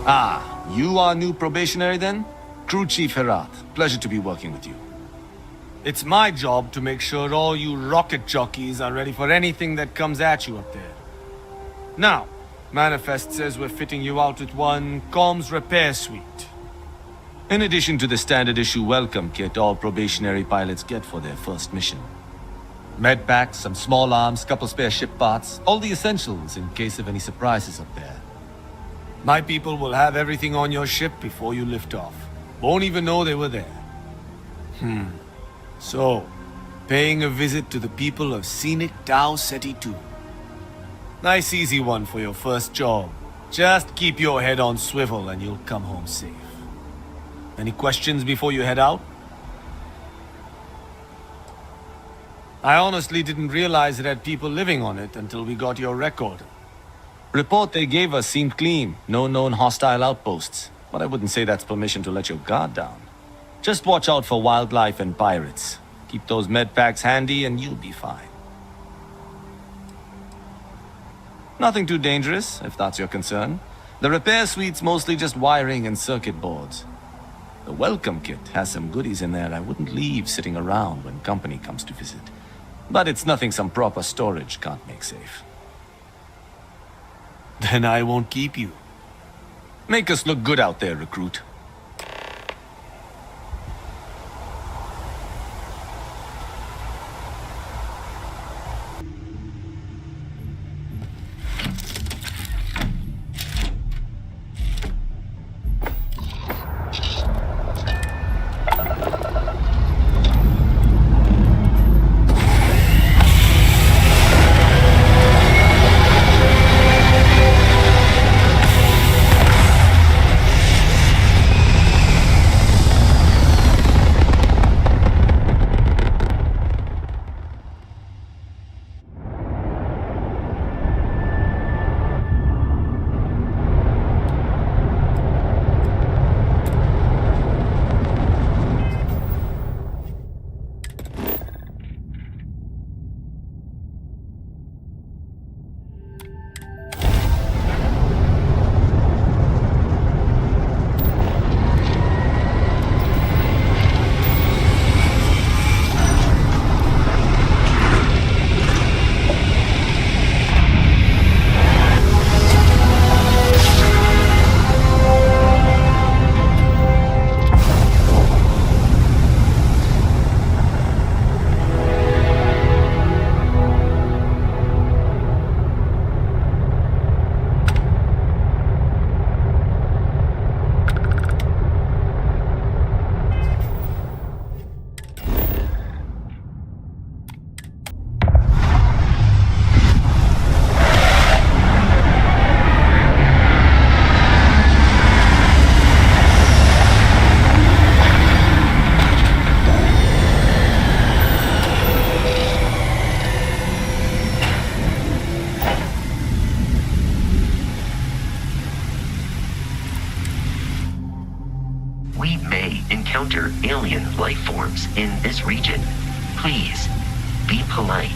Ah, you are new probationary then? Crew Chief Herat, pleasure to be working with you. It's my job to make sure all you rocket jockeys are ready for anything that comes at you up there. Now, Manifest says we're fitting you out with one comms repair suite. In addition to the standard issue welcome kit all probationary pilots get for their first mission. Med packs, some small arms, couple spare ship parts, all the essentials in case of any surprises up there. My people will have everything on your ship before you lift off. Won't even know they were there. So, paying a visit to the people of scenic Tau Ceti 2. Nice easy one for your first job. Just keep your head on swivel and you'll come home safe. Any questions before you head out? I honestly didn't realize it had people living on it until we got your record. Report they gave us seemed clean. No known hostile outposts. But I wouldn't say that's permission to let your guard down. Just watch out for wildlife and pirates. Keep those med packs handy and you'll be fine. Nothing too dangerous, if that's your concern. The repair suite's mostly just wiring and circuit boards. The welcome kit has some goodies in there I wouldn't leave sitting around when company comes to visit. But it's nothing some proper storage can't make safe. Then I won't keep you. Make us look good out there, recruit. We may encounter alien life forms in this region. Please, be polite.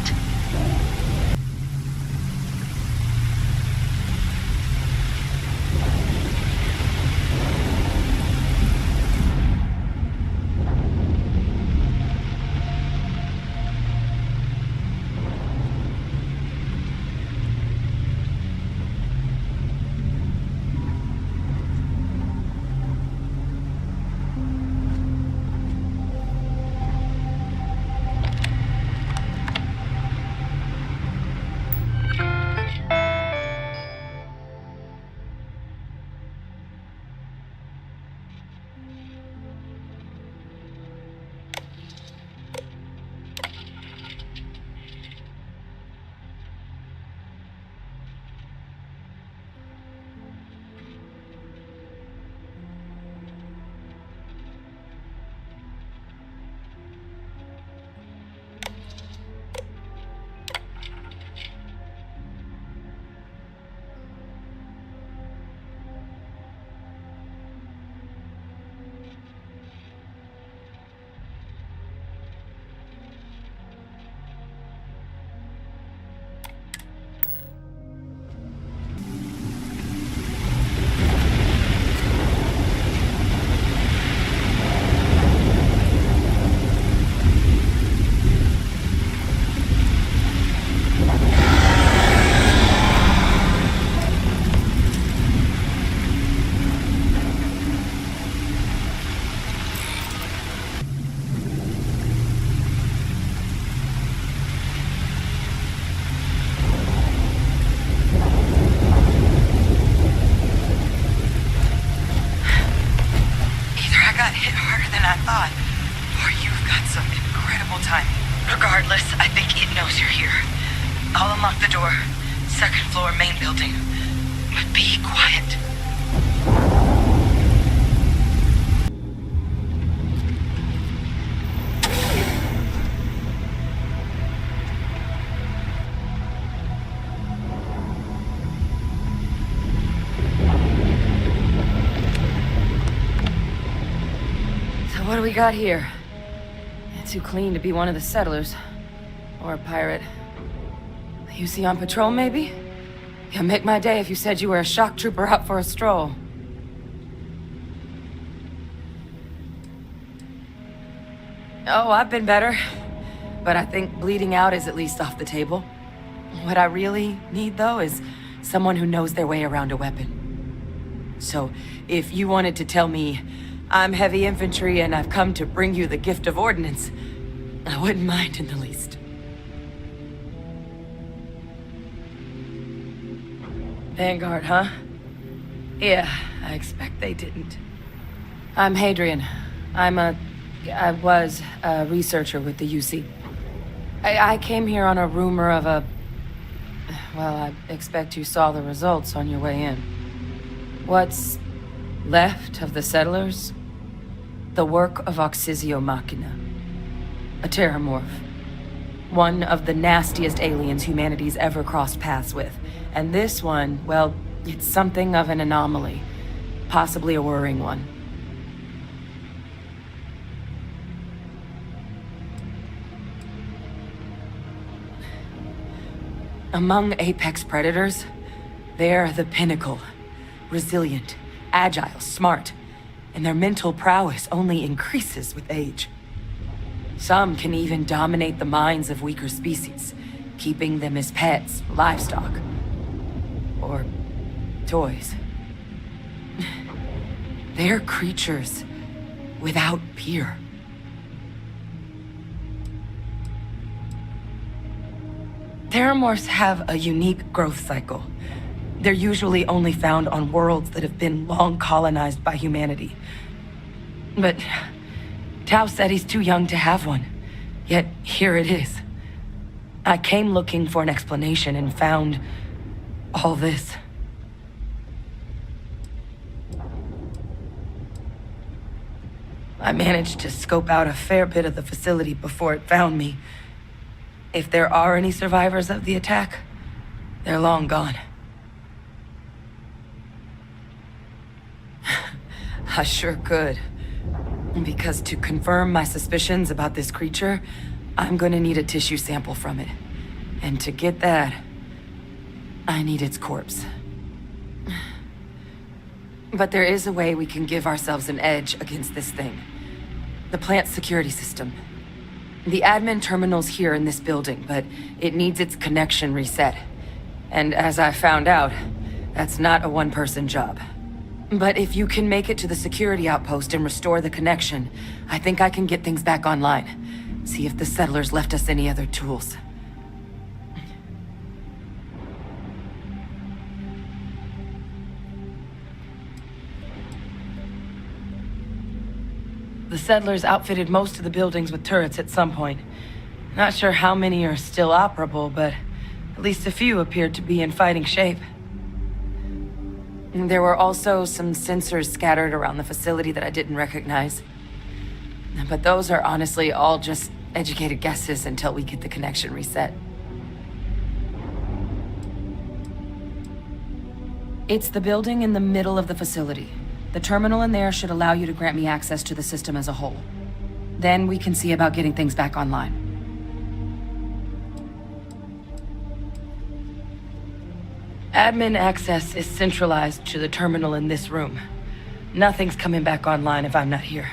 I'll unlock the door. Second floor, main building. But be quiet. So what do we got here? Too clean to be one of the settlers. Or a pirate. UC on patrol, maybe? Yeah, make my day if you said you were a shock trooper out for a stroll. Oh, I've been better. But I think bleeding out is at least off the table. What I really need, though, is someone who knows their way around a weapon. So, if you wanted to tell me, I'm heavy infantry and I've come to bring you the gift of ordnance, I wouldn't mind in the least. Vanguard, huh? Yeah, I expect they didn't. I'm Hadrian. I was a researcher with the UC. I came here on a rumor of a... Well, I expect you saw the results on your way in. What's left of the settlers? The work of Oxysio Machina. A terramorph. One of the nastiest aliens humanity's ever crossed paths with. And this one, well, it's something of an anomaly. Possibly a worrying one. Among apex predators, they're the pinnacle. Resilient, agile, smart. And their mental prowess only increases with age. Some can even dominate the minds of weaker species, keeping them as pets, livestock, or toys. They're creatures without peer. Terramorphs have a unique growth cycle. They're usually only found on worlds that have been long colonized by humanity. But Tao said he's too young to have one. Yet here it is. I came looking for an explanation and found all this. I managed to scope out a fair bit of the facility before it found me. If there are any survivors of the attack, they're long gone. I sure could. Because to confirm my suspicions about this creature, I'm gonna need a tissue sample from it. And to get that, I need its corpse. But there is a way we can give ourselves an edge against this thing. The plant's security system. The admin terminal's here in this building, but it needs its connection reset. And as I found out, that's not a one-person job. But if you can make it to the security outpost and restore the connection, I think I can get things back online. See if the settlers left us any other tools. The settlers outfitted most of the buildings with turrets at some point. Not sure how many are still operable, but at least a few appeared to be in fighting shape. There were also some sensors scattered around the facility that I didn't recognize. But those are honestly all just educated guesses until we get the connection reset. It's the building in the middle of the facility. The terminal in there should allow you to grant me access to the system as a whole. Then we can see about getting things back online. Admin access is centralized to the terminal in this room. Nothing's coming back online if I'm not here.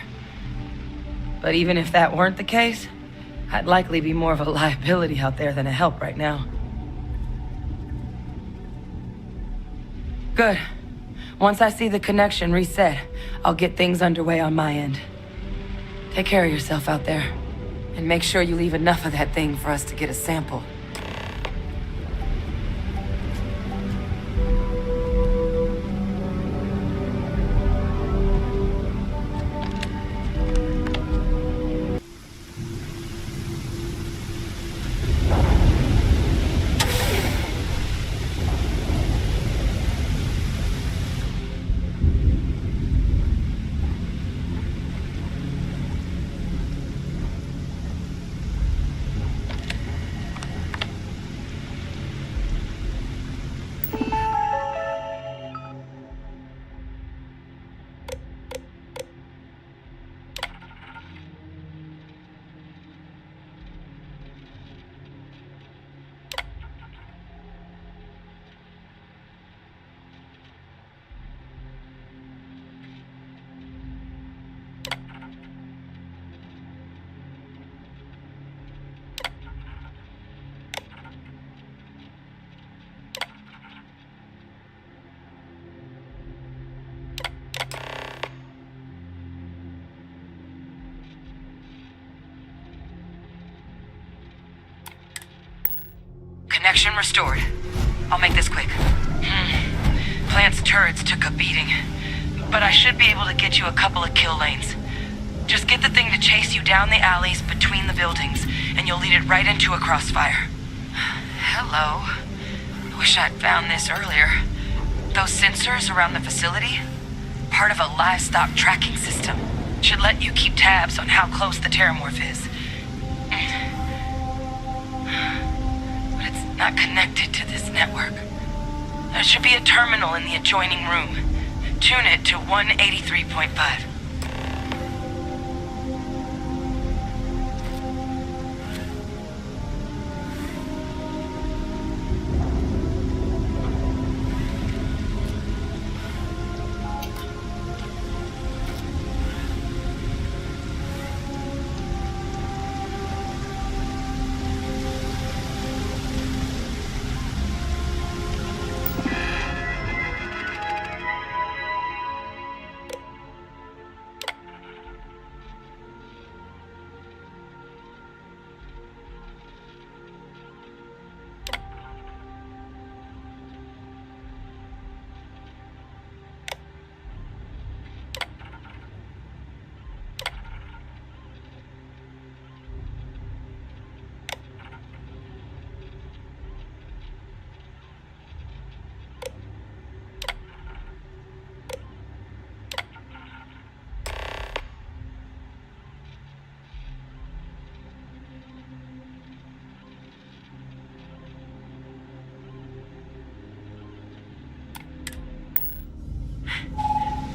But even if that weren't the case, I'd likely be more of a liability out there than a help right now. Good. Once I see the connection reset, I'll get things underway on my end. Take care of yourself out there. And make sure you leave enough of that thing for us to get a sample. Connection restored. I'll make this quick. Plant's turrets took a beating, but I should be able to get you a couple of kill lanes. Just get the thing to chase you down the alleys between the buildings, and you'll lead it right into a crossfire. Hello. Wish I'd found this earlier. Those sensors around the facility? Part of a livestock tracking system. Should let you keep tabs on how close the terramorph is. But it's not connected to this network. There should be a terminal in the adjoining room. Tune it to 183.5.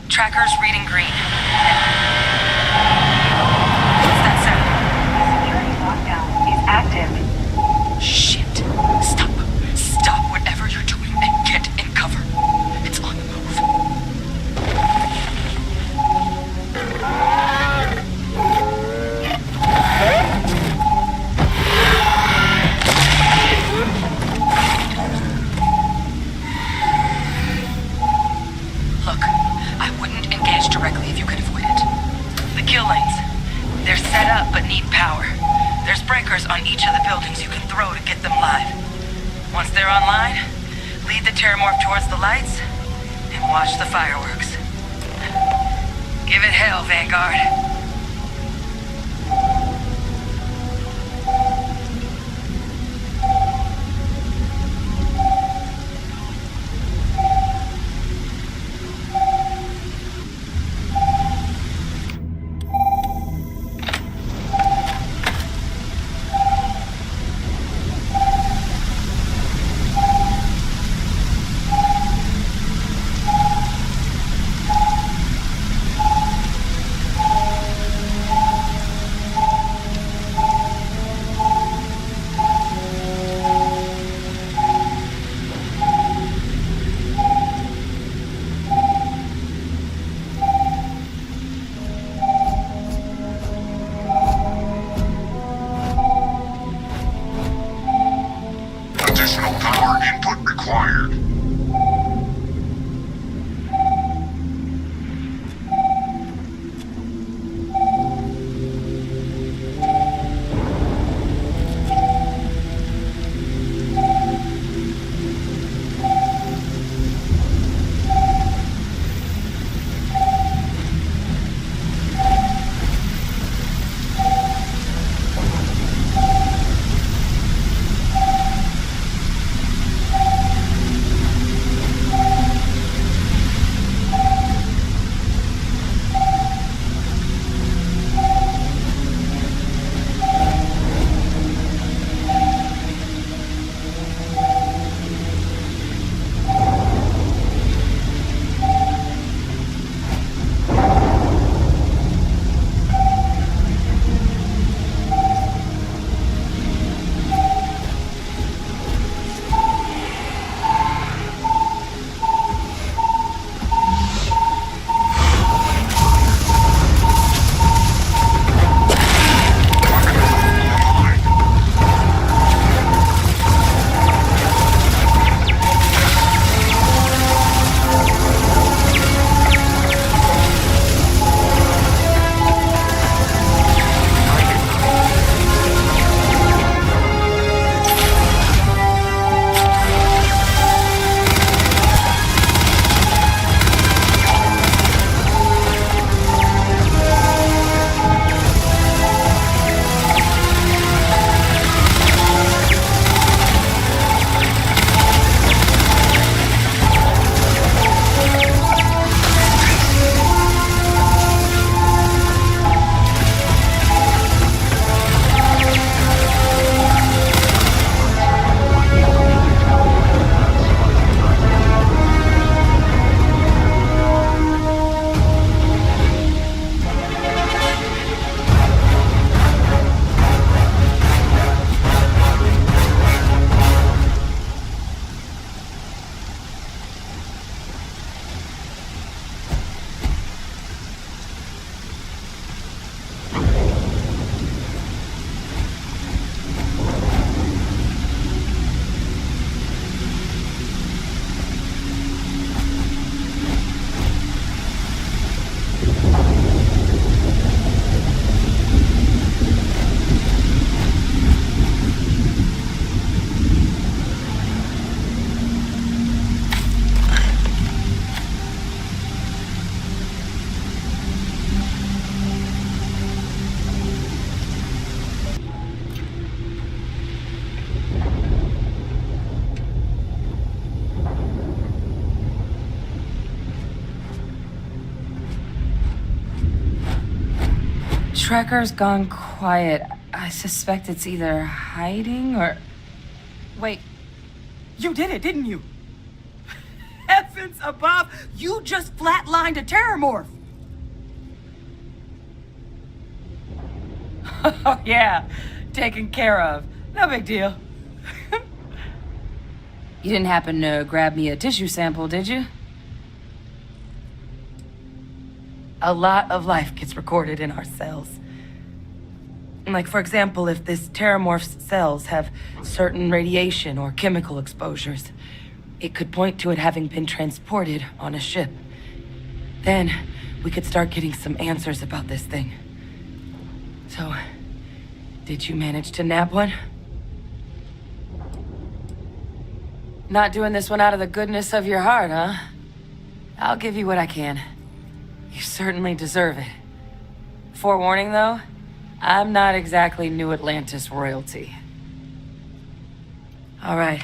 Tracker's reading green. What's that sound? Security lockdown is active. Shit. Stop. Stop whatever you're doing and get in cover. It's on the move. Look, I wouldn't engage directly if you could avoid it. The kill lanes. They're set up but need power. There's breakers on each of the buildings you can throw to get them live. Once they're online, lead the terramorph towards the lights and watch the fireworks. Give it hell, Vanguard. Additional power input required. tracker's gone quiet. I suspect it's either hiding or... Wait. You did it, didn't you? Heavens above! You just flatlined a terramorph! Oh, yeah. Taken care of. No big deal. You didn't happen to grab me a tissue sample, did you? A lot of life gets recorded in our cells. Like, for example, if this terramorph's cells have certain radiation or chemical exposures, it could point to it having been transported on a ship. Then, we could start getting some answers about this thing. So, did you manage to nab one? Not doing this one out of the goodness of your heart, huh? I'll give you what I can. You certainly deserve it. Forewarning, though, I'm not exactly New Atlantis royalty. All right.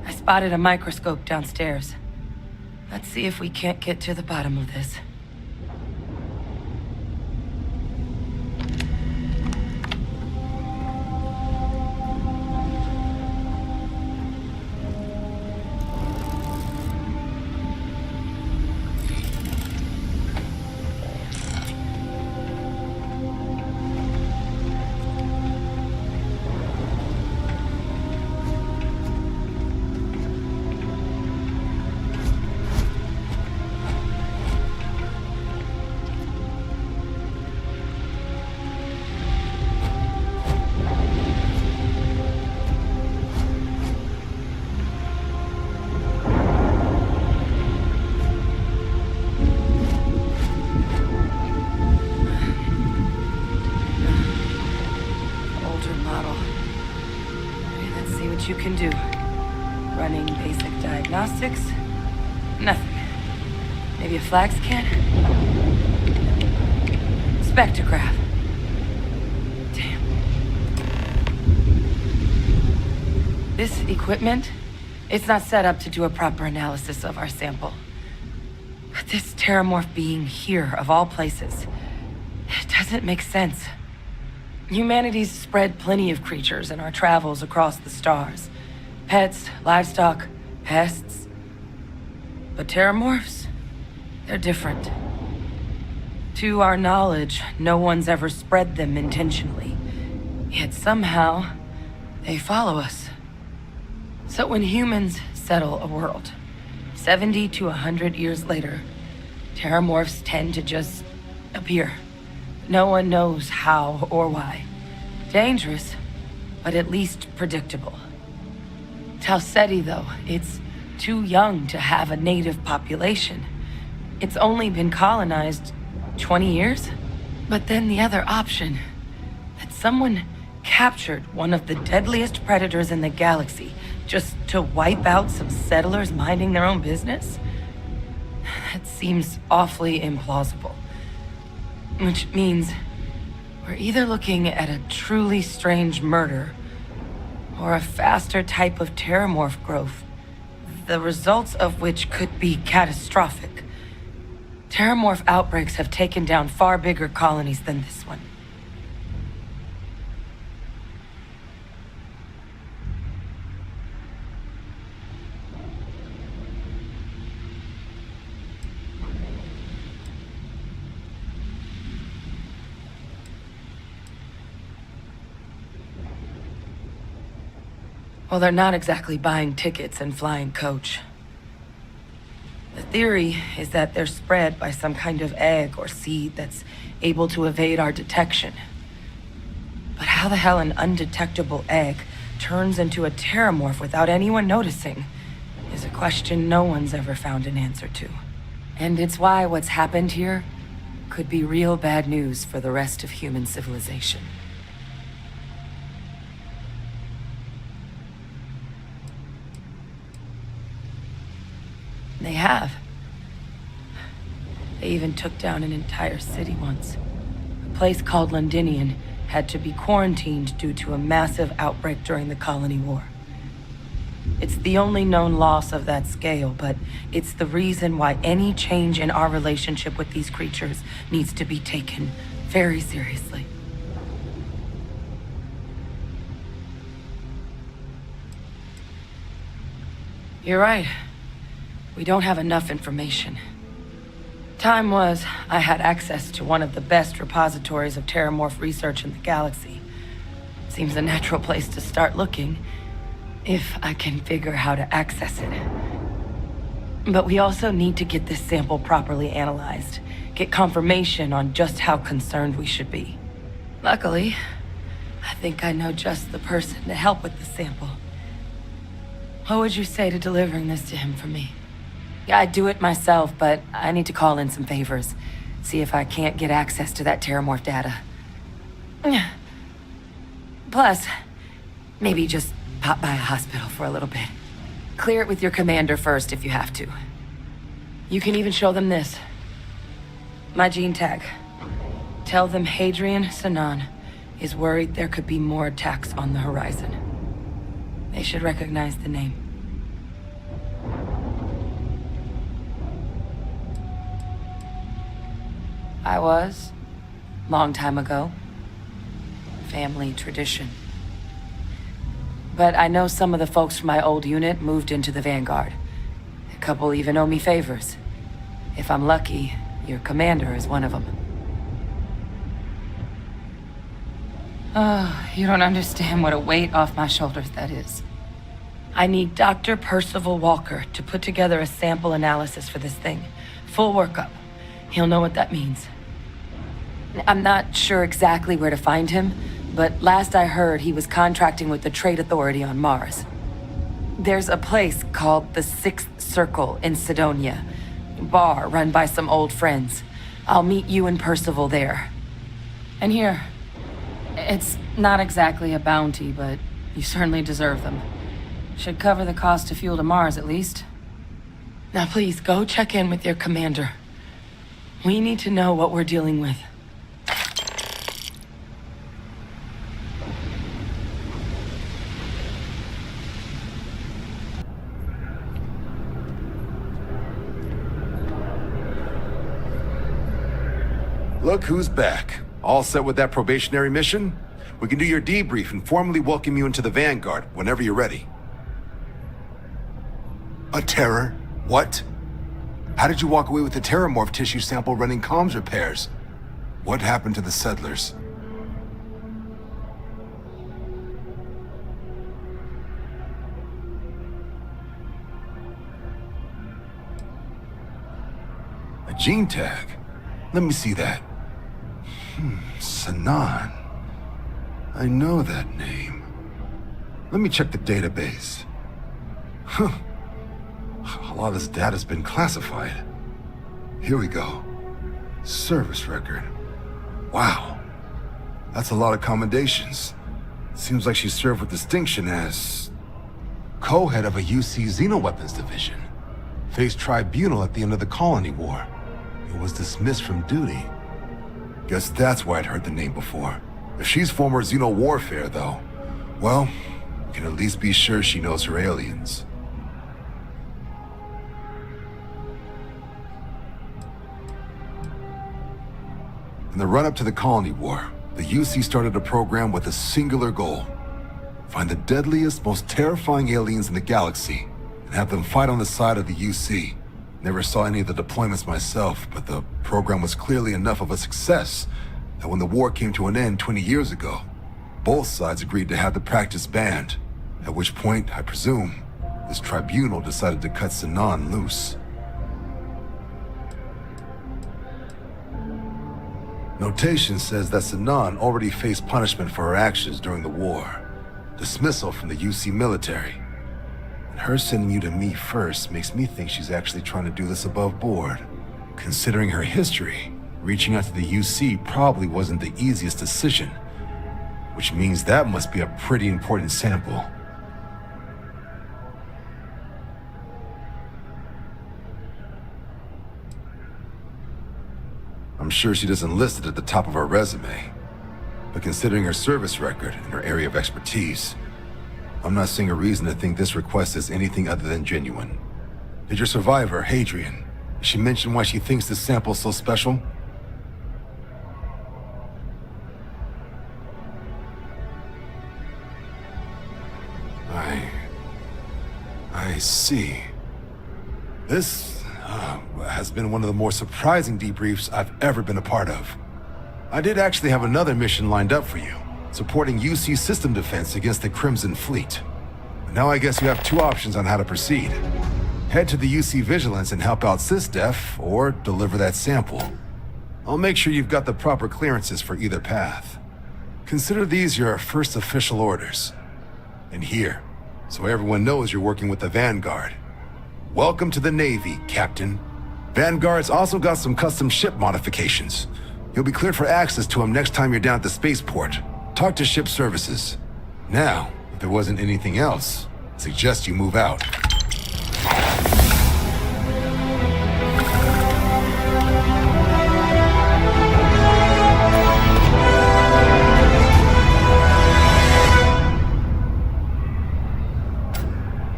I spotted a microscope downstairs. Let's see if we can't get to the bottom of this. You can do. Running basic diagnostics. Nothing. Maybe a flag scan? Spectrograph. Damn. This equipment, it's not set up to do a proper analysis of our sample. But this terramorph being here, of all places, it doesn't make sense. Humanity's spread plenty of creatures in our travels across the stars. Pets, livestock, pests. But terramorphs, they're different. To our knowledge, no one's ever spread them intentionally. Yet somehow, they follow us. So when humans settle a world, 70 to 100 years later, terramorphs tend to just appear. No one knows how or why. Dangerous, but at least predictable. Talseti, though, it's too young to have a native population. It's only been colonized 20 years? But then the other option, that someone captured one of the deadliest predators in the galaxy just to wipe out some settlers minding their own business? That seems awfully implausible. Which means we're either looking at a truly strange murder or a faster type of terramorph growth, the results of which could be catastrophic. Terramorph outbreaks have taken down far bigger colonies than this one. Well, they're not exactly buying tickets and flying coach. The theory is that they're spread by some kind of egg or seed that's able to evade our detection. But how the hell an undetectable egg turns into a terramorph without anyone noticing is a question no one's ever found an answer to. And it's why what's happened here could be real bad news for the rest of human civilization. They have. They even took down an entire city once. A place called Londinian had to be quarantined due to a massive outbreak during the Colony War. It's the only known loss of that scale, but it's the reason why any change in our relationship with these creatures needs to be taken very seriously. You're right. We don't have enough information. Time was, I had access to one of the best repositories of terramorph research in the galaxy. Seems a natural place to start looking, if I can figure how to access it. But we also need to get this sample properly analyzed, get confirmation on just how concerned we should be. Luckily, I think I know just the person to help with the sample. What would you say to delivering this to him for me? Yeah, I'd do it myself, but I need to call in some favors. See if I can't get access to that terramorph data. Plus, maybe just pop by a hospital for a little bit. Clear it with your commander first if you have to. You can even show them this. My gene tag. Tell them Hadrian Sanan is worried there could be more attacks on the horizon. They should recognize the name. I was, long time ago. Family tradition. But I know some of the folks from my old unit moved into the Vanguard. A couple even owe me favors. If I'm lucky, your commander is one of them. Oh, you don't understand what a weight off my shoulders that is. I need Dr. Percival Walker to put together a sample analysis for this thing. Full workup. He'll know what that means. I'm not sure exactly where to find him, but last I heard he was contracting with the Trade Authority on Mars. There's a place called the Sixth Circle in Sidonia. Bar run by some old friends. I'll meet you and Percival there. And here, it's not exactly a bounty, but you certainly deserve them. Should cover the cost of fuel to Mars, at least. Now please, go check in with your commander. We need to know what we're dealing with. Look who's back. All set with that probationary mission? We can do your debrief and formally welcome you into the Vanguard whenever you're ready. A terror? What? How did you walk away with the terramorph tissue sample running comms repairs? What happened to the settlers? A gene tag? Let me see that. Sanan. I know that name. Let me check the database. Huh. A lot of this data's been classified. Here we go. Service record. Wow. That's a lot of commendations. Seems like she served with distinction as co-head of a UC Xenoweapons division. Faced tribunal at the end of the Colony War. It was dismissed from duty. Guess that's why I'd heard the name before. If she's former Xeno warfare, though, well, we can at least be sure she knows her aliens. In the run-up to the Colony War, the UC started a program with a singular goal. Find the deadliest, most terrifying aliens in the galaxy, and have them fight on the side of the UC. Never saw any of the deployments myself, but the program was clearly enough of a success that when the war came to an end 20 years ago, both sides agreed to have the practice banned, at which point, I presume, this tribunal decided to cut Sanan loose. Notation says that Sanan already faced punishment for her actions during the war, dismissal from the UC military. And her sending you to me first makes me think she's actually trying to do this above board. Considering her history, reaching out to the UC probably wasn't the easiest decision, which means that must be a pretty important sample. I'm sure she doesn't list it at the top of her resume, but considering her service record and her area of expertise, I'm not seeing a reason to think this request is anything other than genuine. Did your survivor, Hadrian, did she mention why she thinks this sample's so special? I see. This has been one of the more surprising debriefs I've ever been a part of. I did actually have another mission lined up for you, supporting UC system defense against the Crimson Fleet. Now I guess you have two options on how to proceed. Head to the UC Vigilance and help out SysDef, or deliver that sample. I'll make sure you've got the proper clearances for either path. Consider these your first official orders. And here, so everyone knows you're working with the Vanguard. Welcome to the Navy, Captain. Vanguard's also got some custom ship modifications. You'll be cleared for access to them next time you're down at the spaceport. Talk to ship services. Now, if there wasn't anything else, I suggest you move out.